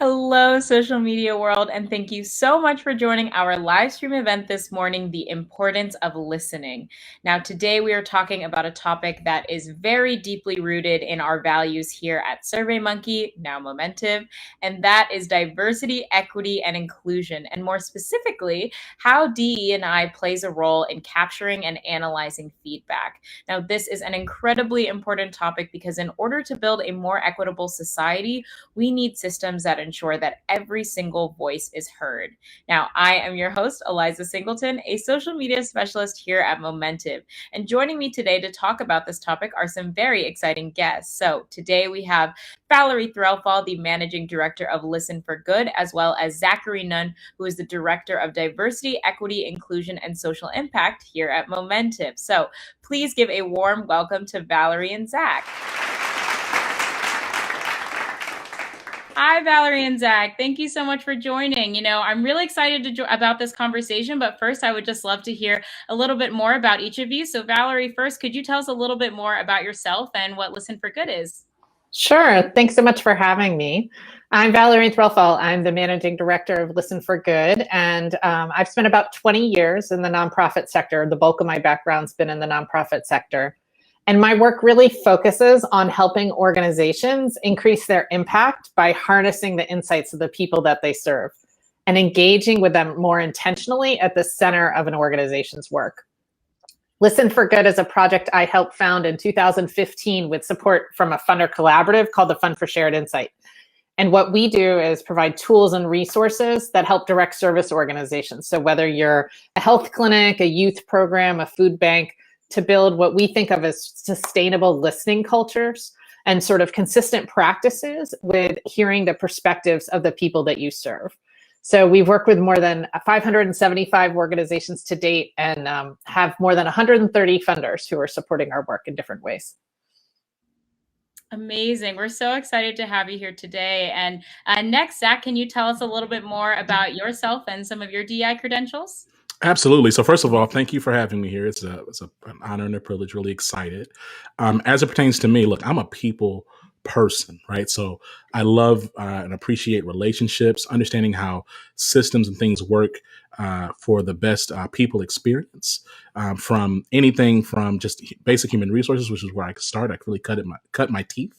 Hello, social media world, and thank you so much for joining our live stream event this morning, The Importance of Listening. Now, today we are talking about a topic that is very deeply rooted in our values here at SurveyMonkey, now Momentive, and that is diversity, equity, and inclusion, and more specifically, how DE&I plays a role in capturing and analyzing feedback. Now, this is an incredibly important topic because in order to build a more equitable society, we need systems that ensure that every single voice is heard. Now, I am your host, Eliza Singleton, a social media specialist here at Momentive. And joining me today to talk about this topic are some very exciting guests. So today we have Valerie Threlfall, the Managing Director of Listen for Good, as well as Zachary Nunn, who is the Director of Diversity, Equity, Inclusion, and Social Impact here at Momentive. So please give a warm welcome to Valerie and Zach. Hi, Valerie and Zach. Thank you so much for joining. I'm really excited about this conversation, but first I would just love to hear a little bit more about each of you. So Valerie, first, could you tell us a little bit more about yourself and what Listen for Good is? Sure. Thanks so much for having me. I'm Valerie Threlfall. I'm the Managing Director of Listen for Good, and I've spent about 20 years in the nonprofit sector. The bulk of my background's been in the nonprofit sector. And my work really focuses on helping organizations increase their impact by harnessing the insights of the people that they serve and engaging with them more intentionally at the center of an organization's work. Listen for Good is a project I helped found in 2015 with support from a funder collaborative called the Fund for Shared Insight. And what we do is provide tools and resources that help direct service organizations. So whether you're a health clinic, a youth program, a food bank, to build what we think of as sustainable listening cultures and sort of consistent practices with hearing the perspectives of the people that you serve. So we've worked with more than 575 organizations to date and have more than 130 funders who are supporting our work in different ways. Amazing. We're so excited to have you here today. And next, Zach, can you tell us a little bit more about yourself and some of your DI credentials? Absolutely. So first of all, thank you for having me here. It's an honor and a privilege, really excited. As it pertains to me, look, I'm a people person, right? So I love and appreciate relationships, understanding how systems and things work for the best people experience, from anything from just basic human resources, which is where I could start. I could really cut my teeth.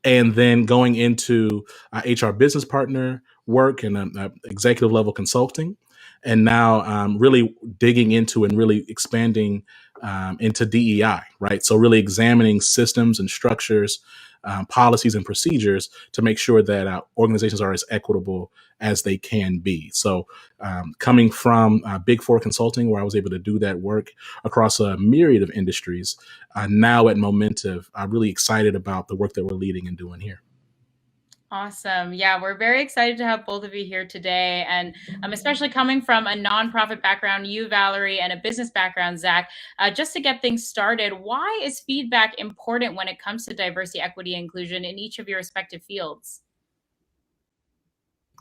And then going into HR business partner work and executive level consulting. And now really digging into and really expanding into DEI, right? So really examining systems and structures, policies and procedures to make sure that organizations are as equitable as they can be. So coming from Big Four Consulting, where I was able to do that work across a myriad of industries, now at Momentive, I'm really excited about the work that we're leading and doing here. Awesome. Yeah, we're very excited to have both of you here today. And especially coming from a nonprofit background, you, Valerie, and a business background, Zach, just to get things started, why is feedback important when it comes to diversity, equity, and inclusion in each of your respective fields?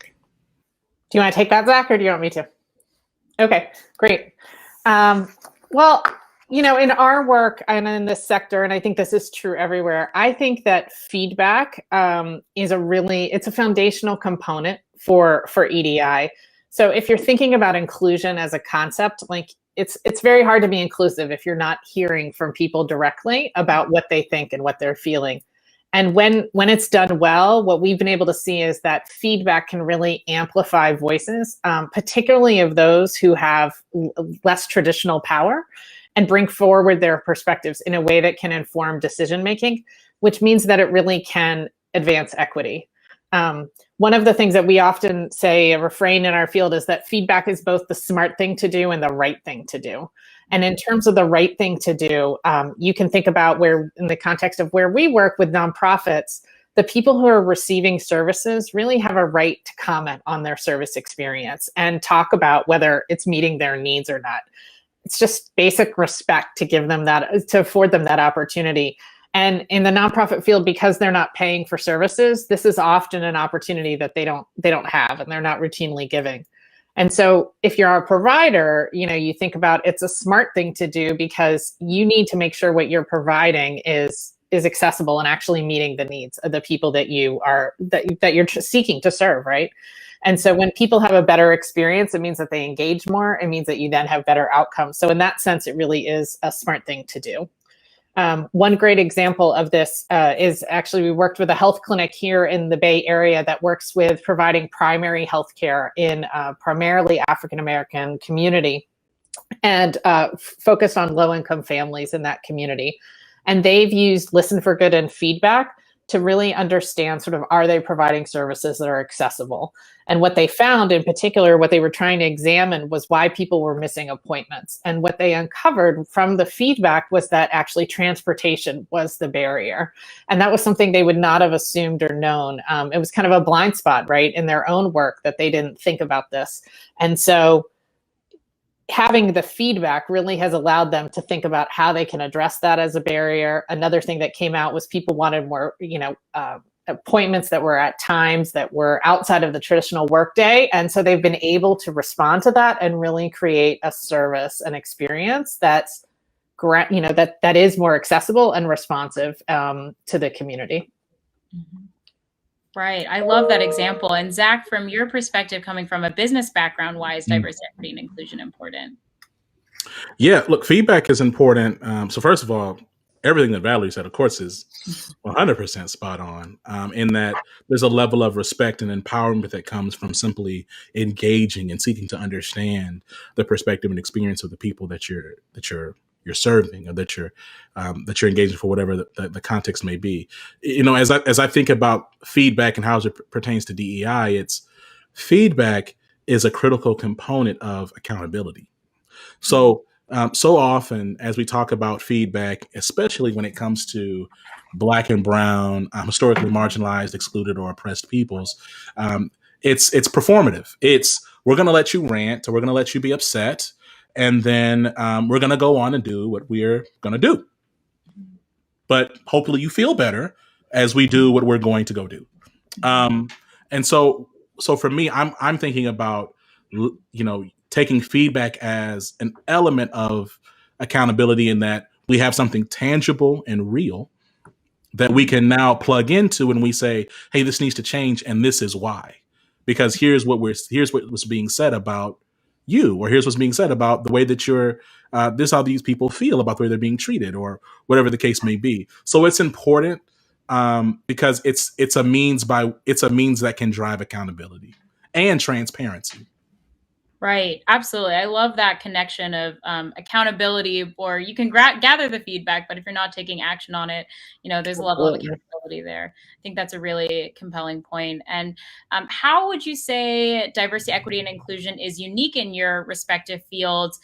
Do you want to take that, Zach, or do you want me to? Okay, great. Well, in our work and in this sector, and I think this is true everywhere, I think that feedback is it's a foundational component for EDI. So if you're thinking about inclusion as a concept, like it's very hard to be inclusive if you're not hearing from people directly about what they think and what they're feeling. And when it's done well, what we've been able to see is that feedback can really amplify voices, particularly of those who have less traditional power, and bring forward their perspectives in a way that can inform decision-making, which means that it really can advance equity. One of the things that we often say, a refrain in our field, is that feedback is both the smart thing to do and the right thing to do. And in terms of the right thing to do, you can think about where, in the context of where we work with nonprofits, the people who are receiving services really have a right to comment on their service experience and talk about whether it's meeting their needs or not. It's just basic respect to give them that, to afford them that opportunity. And in the nonprofit field, because they're not paying for services, this is often an opportunity that they don't have and they're not routinely giving. And so if you're a provider, you think about it's a smart thing to do because you need to make sure what you're providing is is accessible and actually meeting the needs of the people that you're seeking to serve, right? And so when people have a better experience, it means that they engage more. It means that you then have better outcomes. So in that sense, it really is a smart thing to do. One great example of this is actually we worked with a health clinic here in the Bay Area that works with providing primary health care in primarily African-American community, and focused on low-income families in that community. And they've used Listen for Good and feedback to really understand sort of, are they providing services that are accessible? And what they found in particular, what they were trying to examine was why people were missing appointments. And what they uncovered from the feedback was that actually transportation was the barrier. And that was something they would not have assumed or known. It was kind of a blind spot, right, in their own work that they didn't think about this. And so having the feedback really has allowed them to think about how they can address that as a barrier. Another thing that came out was people wanted more, appointments that were at times that were outside of the traditional workday. And so they've been able to respond to that and really create a service and experience that's, that is more accessible and responsive to the community. Mm-hmm. Right. I love that example. And Zach, from your perspective, coming from a business background, why is diversity, equity, and inclusion important? Yeah, look, feedback is important. So first of all, everything that Valerie said, of course, is 100% spot on, in that there's a level of respect and empowerment that comes from simply engaging and seeking to understand the perspective and experience of the people that you're serving, or that you're engaging for, whatever the context may be. As I think about feedback and how it pertains to DEI, it's feedback is a critical component of accountability. So often as we talk about feedback, especially when it comes to Black and brown, historically marginalized, excluded, or oppressed peoples, it's performative. We're going to let you rant, or we're going to let you be upset, and then we're going to go on and do what we're going to do. But hopefully you feel better as we do what we're going to go do. And so for me, I'm thinking about, taking feedback as an element of accountability, in that we have something tangible and real that we can now plug into when we say, hey, this needs to change, and this is why. Because here's what was being said about you, or here's what's being said about the way that this is how these people feel about the way they're being treated, or whatever the case may be. So it's important, because it's a means that can drive accountability and transparency. Right. Absolutely. I love that connection of accountability, or you can gather the feedback, but if you're not taking action on it, there's a level of accountability there. I think that's a really compelling point. And how would you say diversity, equity, and inclusion is unique in your respective fields,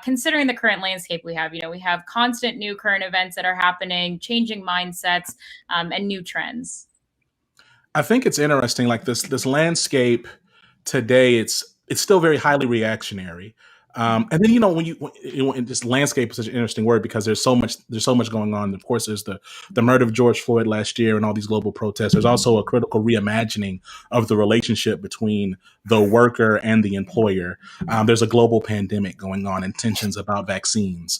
considering the current landscape we have? We have constant new current events that are happening, changing mindsets, and new trends. I think it's interesting, like this landscape today, it's still very highly reactionary. And then, when this landscape is such an interesting word, because there's so much going on. Of course, there's the murder of George Floyd last year and all these global protests. There's also a critical reimagining of the relationship between the worker and the employer. There's a global pandemic going on and tensions about vaccines.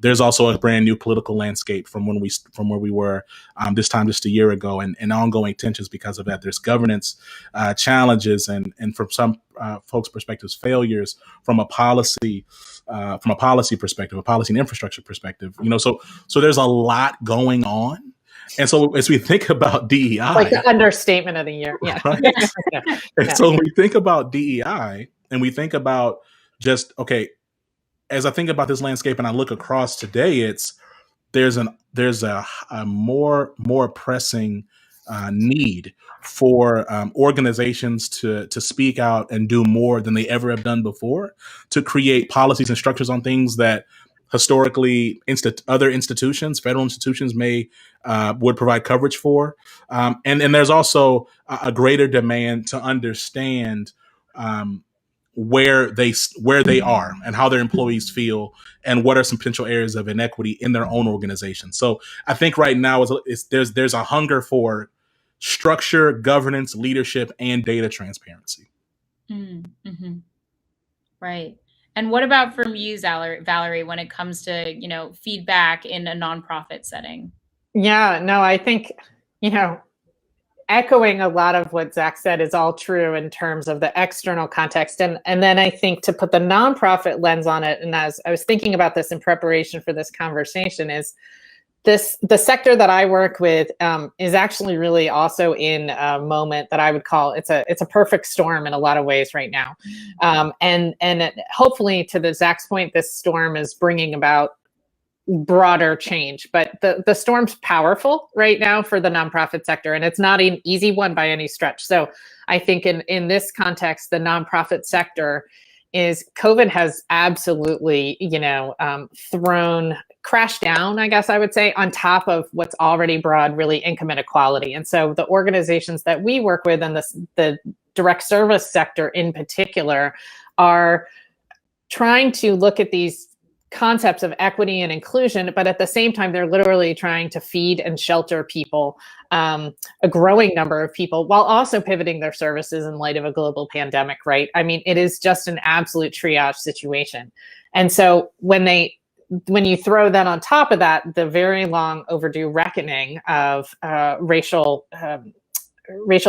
There's also a brand new political landscape from where we were this time just a year ago, and ongoing tensions because of that. There's governance challenges, and from some folks' perspectives, failures from a policy perspective, a policy and infrastructure perspective. So there's a lot going on. And so as we think about DEI, like the understatement of the year. Yeah. Right? And so when we think about DEI, and we think about just, okay, as I think about this landscape and I look across today, there's a more pressing need for organizations to speak out and do more than they ever have done before, to create policies and structures on things that historically other institutions, federal institutions, would provide coverage for. And there's also a greater demand to understand where they are and how their employees feel, and what are some potential areas of inequity in their own organization. So I think right now there's a hunger for structure, governance, leadership, and data transparency. Mm-hmm. Right. And what about from you, Valerie, when it comes to, feedback in a nonprofit setting? Yeah, no, I think, you know, echoing a lot of what Zach said is all true in terms of the external context. And then I think to put the nonprofit lens on it, and as I was thinking about this in preparation for this conversation, is the sector that I work with is actually really also in a moment that I would call it's a perfect storm in a lot of ways right now, and hopefully to the Zach's point, this storm is bringing about broader change. But the storm's powerful right now for the nonprofit sector, and it's not an easy one by any stretch. So I think in this context, the nonprofit sector is COVID has absolutely, thrown crash down, I guess I would say, on top of what's already broad, really income inequality. And so the organizations that we work with and the direct service sector in particular are trying to look at these concepts of equity and inclusion, but at the same time, they're literally trying to feed and shelter people, a growing number of people, while also pivoting their services in light of a global pandemic, right? I mean, it is just an absolute triage situation. And so when you throw that on top of that, the very long overdue reckoning of racial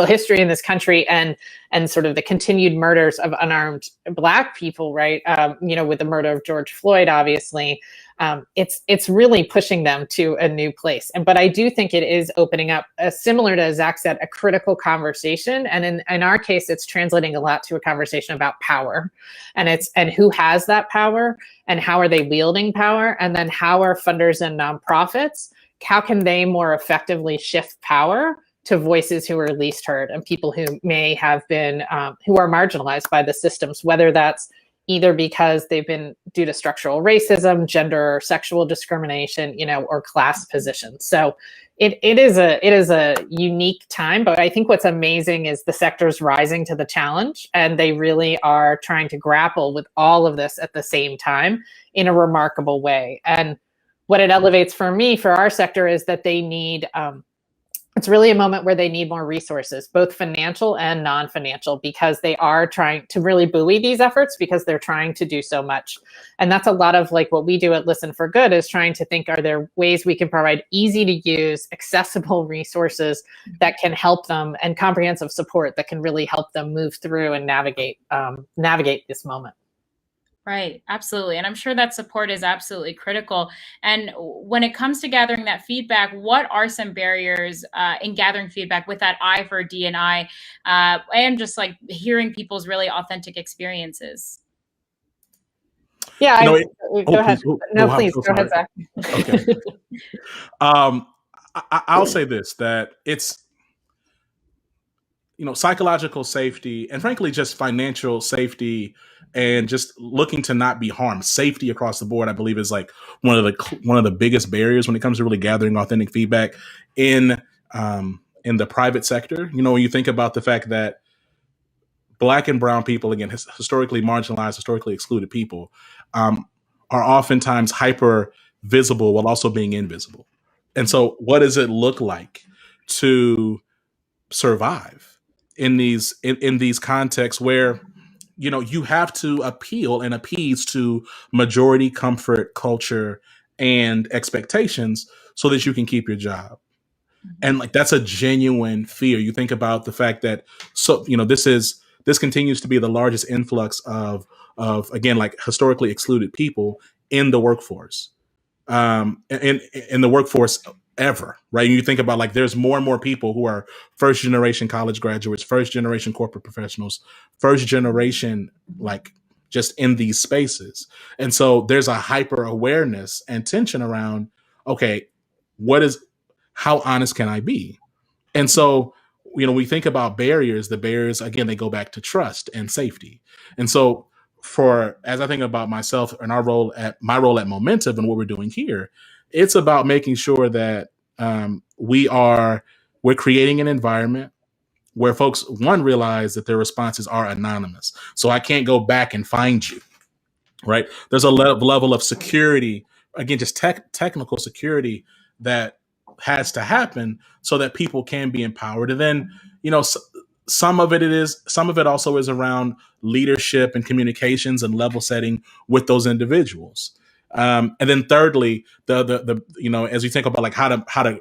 history in this country and sort of the continued murders of unarmed Black people, right? With the murder of George Floyd, obviously, it's really pushing them to a new place. But I do think it is opening up, similar to Zach said, a critical conversation. And in our case, it's translating a lot to a conversation about power, and who has that power, and how are they wielding power, and then how are funders and nonprofits, how can they more effectively shift power to voices who are least heard and people who may have been, who are marginalized by the systems, whether that's either because they've been due to structural racism, gender or sexual discrimination, or class positions. So it is a unique time, but I think what's amazing is the sector's rising to the challenge, and they really are trying to grapple with all of this at the same time in a remarkable way. And what it elevates for me, for our sector, is that they need, it's really a moment where they need more resources, both financial and non-financial, because they are trying to really buoy these efforts because they're trying to do so much. And that's a lot of like what we do at Listen for Good, is trying to think, are there ways we can provide easy to use, accessible resources that can help them, and comprehensive support that can really help them move through and navigate this moment. Right, absolutely. And I'm sure that support is absolutely critical. And when it comes to gathering that feedback, what are some barriers in gathering feedback with that eye for D&I, and just like hearing people's really authentic experiences? Yeah, go ahead. Please go ahead, Zach. Okay. I'll say this, that it's, psychological safety, and frankly, just financial safety, and just looking to not be harmed. Safety across the board, I believe, is like one of the biggest barriers when it comes to really gathering authentic feedback in the private sector. When you think about the fact that Black and brown people, again, historically marginalized, historically excluded people, are oftentimes hyper visible while also being invisible. And so what does it look like to survive in these contexts where you have to appeal and appease to majority comfort, culture, and expectations so that you can keep your job? And like, that's a genuine fear. You think about the fact that, this continues to be the largest influx of again, like, historically excluded people in the workforce, in the workforce ever, right? You think about, like, there's more and more people who are first generation college graduates, first generation corporate professionals, first generation, like, just in these spaces. And so there's a hyper awareness and tension around, okay, how honest can I be? And so, we think about barriers. The barriers, again, they go back to trust and safety. And so, as I think about myself and my role at Momentive and what we're doing here, it's about making sure that we're creating an environment where folks, one, realize that their responses are anonymous. So I can't go back and find you, right? There's a level of security, again, just technical security, that has to happen so that people can be empowered. And then, some of it also is around leadership and communications and level setting with those individuals. And then thirdly, the as you think about, like, how to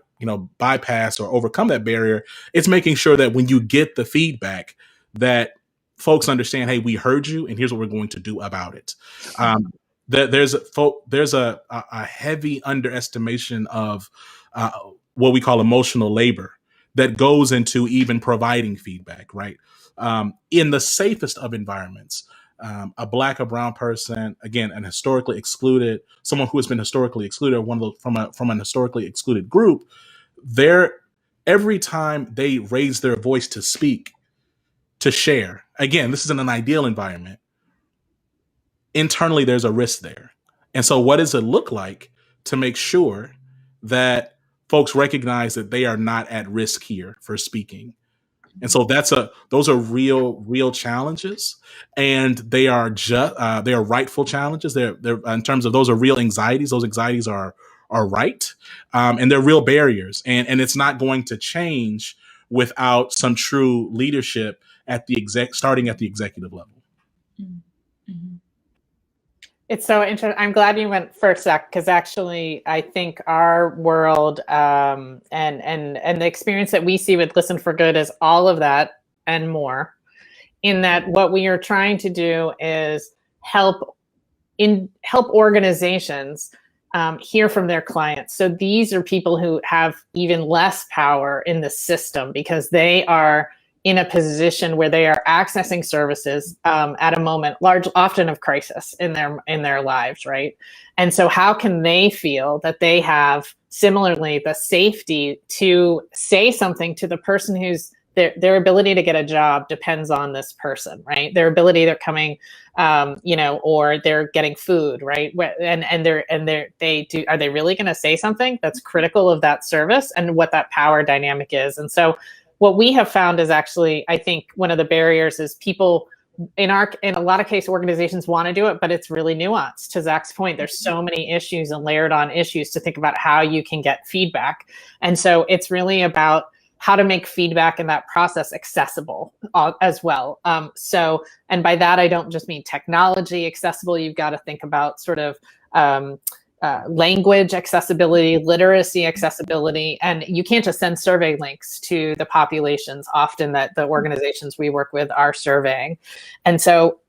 bypass or overcome that barrier, it's making sure that when you get the feedback, that folks understand, hey, we heard you, and here's what we're going to do about it. There's a heavy underestimation of what we call emotional labor that goes into even providing feedback, right? In the safest of environments, a Black or brown person, again, an historically excluded, someone who has been historically excluded, from an historically excluded group, every time they raise their voice to speak, to share, again, this is in an ideal environment, internally there's a risk there. And so what does it look like to make sure that folks recognize that they are not at risk here for speaking? And so those are real challenges, and they are rightful challenges. They're in terms of, those are real anxieties. Those anxieties are right, and they're real barriers. And it's not going to change without some true leadership starting at the executive level. Mm-hmm. It's so interesting. I'm glad you went first, Zach, because actually I think our world and the experience that we see with Listen for Good is all of that and more, in that what we are trying to do is help organizations hear from their clients. So these are people who have even less power in the system because they are in a position where they are accessing services at a moment often of crisis in their lives, right? And so how can they feel that they have similarly the safety to say something to the person who's their ability to get a job depends on this person, right? Their ability, they're coming, or they're getting food, right? Are they really going to say something that's critical of that service and what that power dynamic is? And so what we have found is actually, I think one of the barriers is people in a lot of cases, organizations want to do it, but it's really nuanced. To Zach's point, there's so many issues and layered on issues to think about how you can get feedback. And so it's really about how to make feedback in that process accessible as well. And by that, I don't just mean technology accessible. You've got to think about sort of language accessibility, literacy accessibility, and you can't just send survey links to the populations often that the organizations we work with are surveying. And so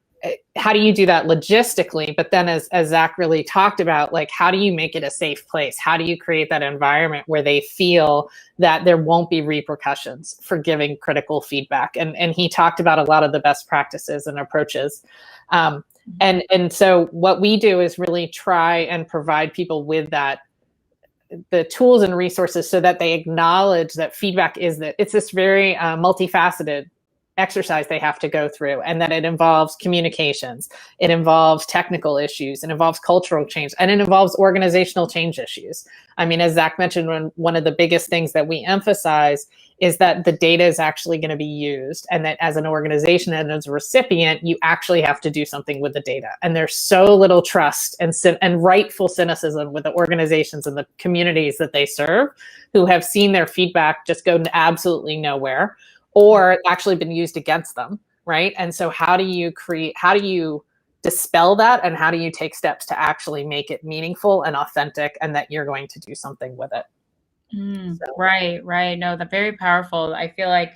how do you do that logistically? But then as Zach really talked about, like, how do you make it a safe place? How do you create that environment where they feel that there won't be repercussions for giving critical feedback? And he talked about a lot of the best practices and approaches. And so what we do is really try and provide people with the tools and resources so that they acknowledge that feedback it's this very multifaceted exercise they have to go through, and that it involves communications, it involves technical issues, it involves cultural change, and it involves organizational change issues. I mean, as Zach mentioned, one of the biggest things that we emphasize is that the data is actually going to be used, and that as an organization and as a recipient, you actually have to do something with the data. And there's so little trust and rightful cynicism with the organizations and the communities that they serve, who have seen their feedback just go absolutely nowhere, or actually been used against them, right? And so how do you dispel that, and how do you take steps to actually make it meaningful and authentic, and that you're going to do something with it? Right. No, that's very powerful. I feel like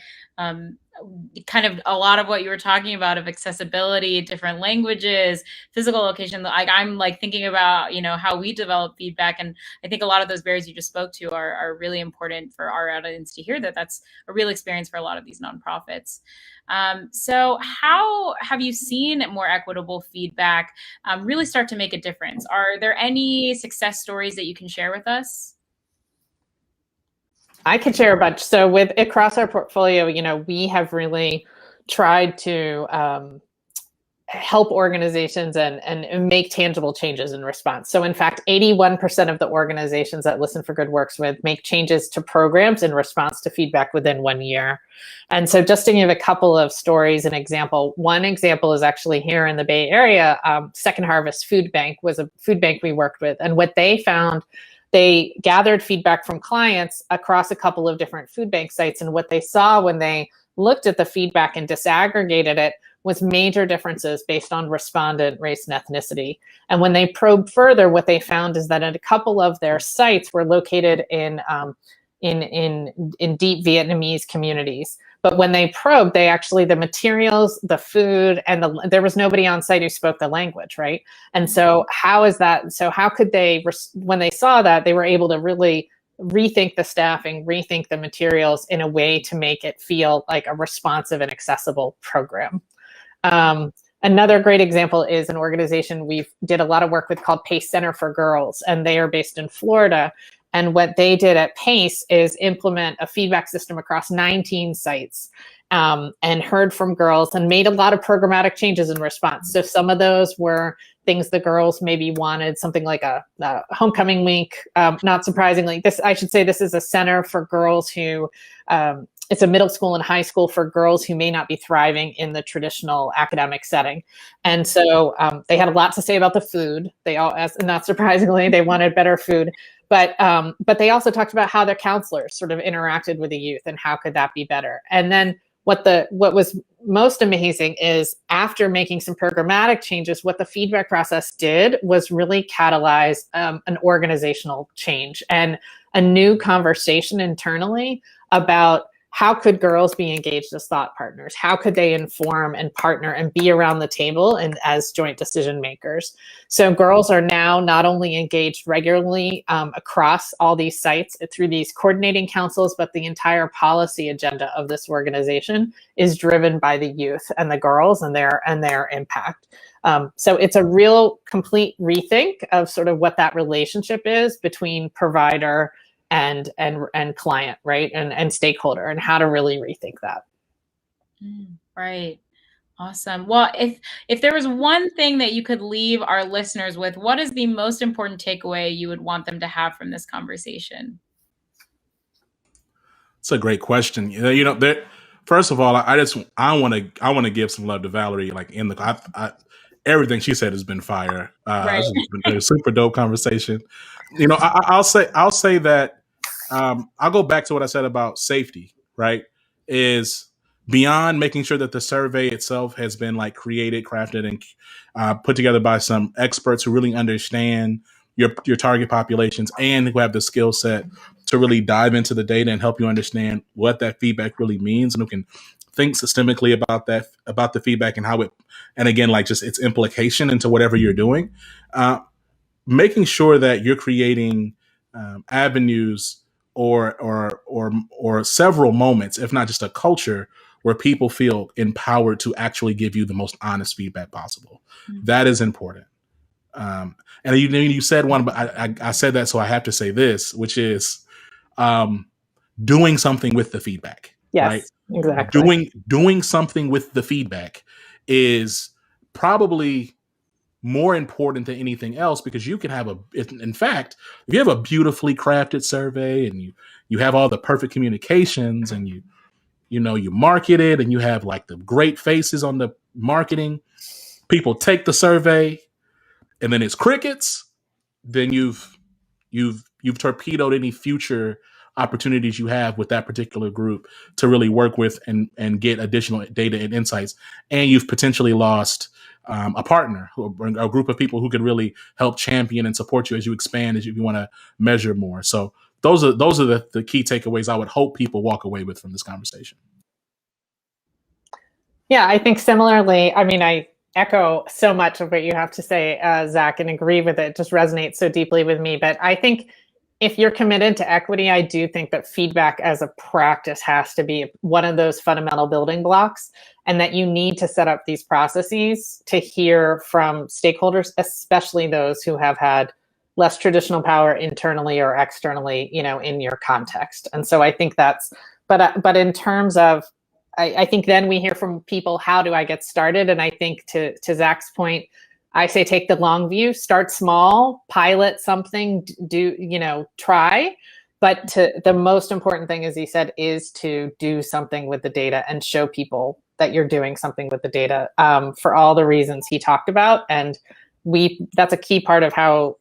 kind of a lot of what you were talking about of accessibility, different languages, physical location, I'm like thinking about, how we develop feedback. And I think a lot of those barriers you just spoke to are really important for our audience to hear, that that's a real experience for a lot of these nonprofits. So how have you seen more equitable feedback really start to make a difference? Are there any success stories that you can share with us? I could share a bunch. So across our portfolio, we have really tried to help organizations and make tangible changes in response. So in fact, 81% of the organizations that Listen for Good works with make changes to programs in response to feedback within 1 year. And so just to give a couple of stories, one example is actually here in the Bay Area. Second Harvest Food Bank was a food bank we worked with. And what they found, they gathered feedback from clients across a couple of different food bank sites. And what they saw when they looked at the feedback and disaggregated it was major differences based on respondent race and ethnicity. And when they probed further, what they found is that a couple of their sites were located in in deep Vietnamese communities. But when they probed, the materials, the food, and there was nobody on site who spoke the language, right? And so how is that? So how could they, when they saw that, they were able to really rethink the staffing, rethink the materials in a way to make it feel like a responsive and accessible program. Another great example is an organization we did a lot of work with called PACE Center for Girls, and they are based in Florida. And what they did at PACE is implement a feedback system across 19 sites, and heard from girls and made a lot of programmatic changes in response. So some of those were things the girls maybe wanted, something like a homecoming week. Not surprisingly, I should say this is a center for girls who, it's a middle school and high school for girls who may not be thriving in the traditional academic setting. And so they had a lot to say about the food. They all, not surprisingly, they wanted better food. But they also talked about how their counselors sort of interacted with the youth and how could that be better. And then what was most amazing is after making some programmatic changes, what the feedback process did was really catalyze an organizational change and a new conversation internally about how could girls be engaged as thought partners? How could they inform and partner and be around the table and as joint decision makers? So girls are now not only engaged regularly across all these sites through these coordinating councils, but the entire policy agenda of this organization is driven by the youth and the girls and their impact. So it's a real complete rethink of sort of what that relationship is between provider and client, right? And stakeholder, and how to really rethink that. Right. Awesome. Well, if there was one thing that you could leave our listeners with, what is the most important takeaway you would want them to have from this conversation? It's a great question. First of all, I want to give some love to Valerie. Like everything she said has been fire. Right. It's been a super dope conversation. I'll say that I'll go back to what I said about safety. Right, is beyond making sure that the survey itself has been like created, crafted, and put together by some experts who really understand your target populations and who have the skill set to really dive into the data and help you understand what that feedback really means, and who can think systemically about the feedback and how it, and again, like just its implication into whatever you're doing. Making sure that you're creating avenues or several moments, if not just a culture, where people feel empowered to actually give you the most honest feedback possible. Mm-hmm. That is important. And you said one, but I said that, so I have to say this, which is doing something with the feedback. Yes, right? Exactly. Doing something with the feedback is probably more important than anything else, because you can have in fact, if you have a beautifully crafted survey and you have all the perfect communications and you market it and you have like the great faces on the marketing, people take the survey and then it's crickets, then you've torpedoed any future opportunities you have with that particular group to really work with and get additional data and insights. And you've potentially lost a partner, a group of people who could really help champion and support you as you expand, as you want to measure more. So those are the key takeaways I would hope people walk away with from this conversation. Yeah, I think similarly. I mean, I echo so much of what you have to say, Zach, and agree with it. It just resonates so deeply with me. But I think if you're committed to equity, I do think that feedback as a practice has to be one of those fundamental building blocks, and that you need to set up these processes to hear from stakeholders, especially those who have had less traditional power internally or externally, in your context. And so I think that's, but in terms of, I think then we hear from people, how do I get started? And I think to Zach's point, I say take the long view, start small, pilot something, try. But the most important thing, as he said, is to do something with the data and show people that you're doing something with the data for all the reasons he talked about. And that's a key part of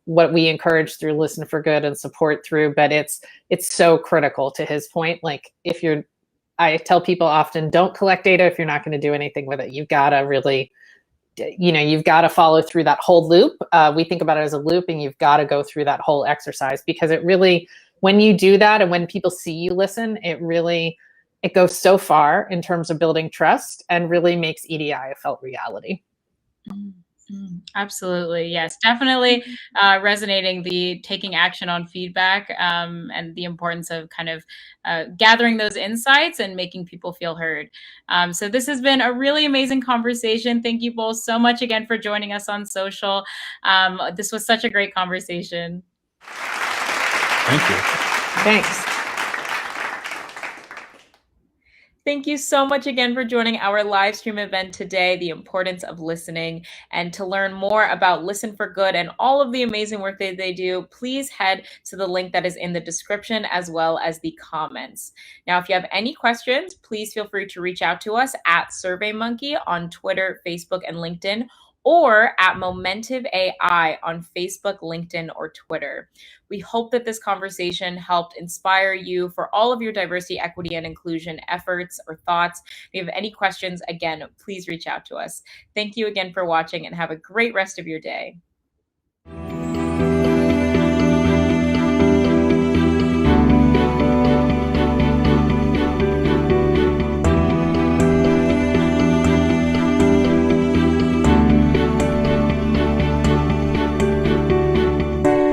what we encourage through Listen for Good and support through. But it's so critical, to his point. Like, I tell people often, don't collect data if you're not going to do anything with it. You've got to really you've got to follow through that whole loop. We think about it as a loop, and you've got to go through that whole exercise, because it really, when you do that and when people see you listen, it goes so far in terms of building trust and really makes EDI a felt reality. Absolutely. Yes, definitely resonating the taking action on feedback and the importance of kind of gathering those insights and making people feel heard. So this has been a really amazing conversation. Thank you both so much again for joining us on social. This was such a great conversation. Thank you. Thanks. Thank you so much again for joining our live stream event today, The Importance of Listening. And to learn more about Listen for Good and all of the amazing work that they do, please head to the link that is in the description as well as the comments. Now, if you have any questions, please feel free to reach out to us at SurveyMonkey on Twitter, Facebook, and LinkedIn, or at Momentive AI on Facebook, LinkedIn, or Twitter. We hope that this conversation helped inspire you for all of your diversity, equity, and inclusion efforts or thoughts. If you have any questions, again, please reach out to us. Thank you again for watching, and have a great rest of your day.